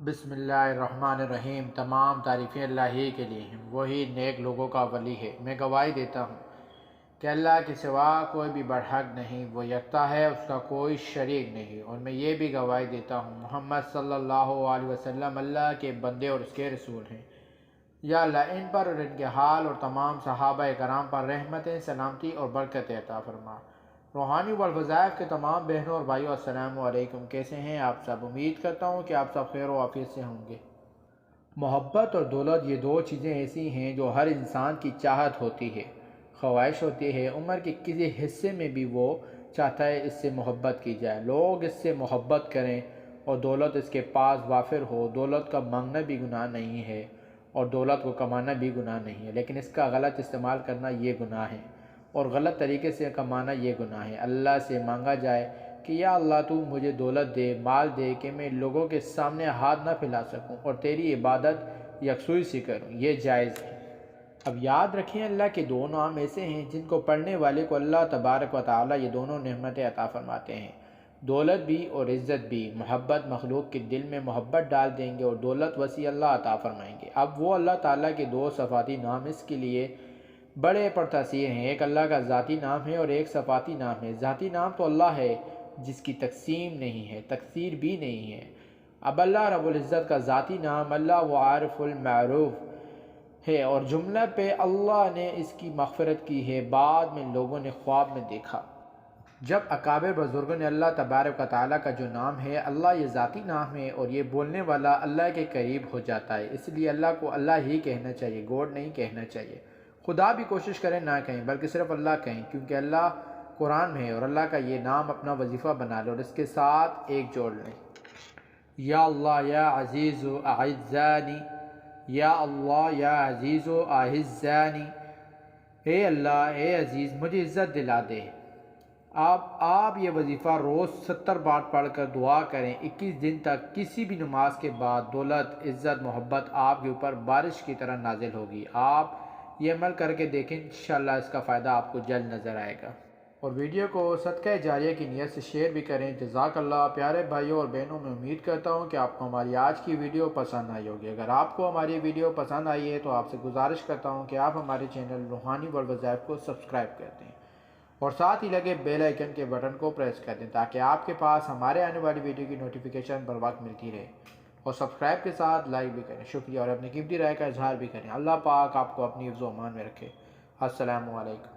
بسم اللہ الرحمن الرحیم۔ تمام تعریفیں اللہ ہی کے لیے ہیں، وہی نیک لوگوں کا ولی ہے۔ میں گواہی دیتا ہوں کہ اللہ کے سوا کوئی بھی برحق نہیں، وہ یکتا ہے، اس کا کوئی شریک نہیں۔ اور میں یہ بھی گواہی دیتا ہوں محمد صلی اللہ علیہ وسلم اللہ کے بندے اور اس کے رسول ہیں۔ یا اللہ ان پر اور ان کے حال اور تمام صحابہ کرام پر رحمتیں، سلامتی اور برکت عطا فرما۔ روحانی والوظائف کے تمام بہنوں اور بھائیوں، السلام علیکم۔ کیسے ہیں آپ سب؟ امید کرتا ہوں کہ آپ سب خیر و عافیت سے ہوں گے۔ محبت اور دولت یہ دو چیزیں ایسی ہیں جو ہر انسان کی چاہت ہوتی ہے، خواہش ہوتی ہے۔ عمر کے کسی حصے میں بھی وہ چاہتا ہے اس سے محبت کی جائے، لوگ اس سے محبت کریں اور دولت اس کے پاس وافر ہو۔ دولت کا مانگنا بھی گناہ نہیں ہے اور دولت کو کمانا بھی گناہ نہیں ہے، لیکن اس کا غلط استعمال کرنا یہ گناہ ہے، اور غلط طریقے سے کمانا یہ گناہ ہے۔ اللہ سے مانگا جائے کہ یا اللہ تو مجھے دولت دے، مال دے کہ میں لوگوں کے سامنے ہاتھ نہ پھیلا سکوں اور تیری عبادت یکسوئی سے کروں، یہ جائز ہے۔ اب یاد رکھیں اللہ کے دو نام ایسے ہیں جن کو پڑھنے والے کو اللہ تبارک و تعالی یہ دونوں نعمتیں عطا فرماتے ہیں، دولت بھی اور عزت بھی۔ محبت مخلوق کے دل میں محبت ڈال دیں گے اور دولت وسیع اللہ عطا فرمائیں گے۔ اب وہ اللہ تعالیٰ کے دو صفاتی نام اس کے لیے بڑے پرتاثیر ہیں، ایک اللہ کا ذاتی نام ہے اور ایک صفاتی نام ہے۔ ذاتی نام تو اللہ ہے جس کی تقسیم نہیں ہے، تکثیر بھی نہیں ہے۔ اب اللہ رب العزت کا ذاتی نام اللہ و عارف المعروف ہے، اور جملہ پہ اللہ نے اس کی مغفرت کی ہے، بعد میں لوگوں نے خواب میں دیکھا۔ جب اکابر بزرگوں نے اللہ تبارک و تعالیٰ کا جو نام ہے اللہ، یہ ذاتی نام ہے اور یہ بولنے والا اللہ کے قریب ہو جاتا ہے، اس لیے اللہ کو اللہ ہی کہنا چاہیے، گوڈ نہیں کہنا چاہیے۔ خدا بھی کوشش کریں نہ کہیں بلکہ صرف اللہ کہیں، کیونکہ اللہ قرآن میں ہے، اور اللہ کا یہ نام اپنا وظیفہ بنا لیں اور اس کے ساتھ ایک جوڑ لیں۔ یا اللہ یا عزیز و اعزانی، یا اللہ یا عزیز و اعزانی، اے اللہ اے عزیز مجھے عزت دلا دے۔ آپ یہ وظیفہ روز 70 بار پڑھ کر دعا کریں، 21 دن تک۔ کسی بھی نماز کے بعد دولت، عزت، محبت آپ کے اوپر بارش کی طرح نازل ہوگی۔ آپ یہ عمل کر کے دیکھیں، انشاءاللہ اس کا فائدہ آپ کو جلد نظر آئے گا۔ اور ویڈیو کو صدقہ جاریہ کی نیت سے شیئر بھی کریں۔ جزاک اللہ۔ پیارے بھائیوں اور بہنوں، میں امید کرتا ہوں کہ آپ کو ہماری آج کی ویڈیو پسند آئی ہوگی۔ اگر آپ کو ہماری ویڈیو پسند آئی ہے تو آپ سے گزارش کرتا ہوں کہ آپ ہمارے چینل روحانی والوظائف کو سبسکرائب کر دیں اور ساتھ ہی لگے بیل آئیکن کے بٹن کو پریس کر دیں تاکہ آپ کے پاس ہمارے آنے والی ویڈیو کی نوٹیفیکیشن بر وقت ملتی رہے، اور سبسکرائب کے ساتھ لائک بھی کریں۔ شکریہ، اور اپنی قیمتی رائے کا اظہار بھی کریں۔ اللہ پاک آپ کو اپنی حفظ و امان میں رکھے۔ السلام علیکم۔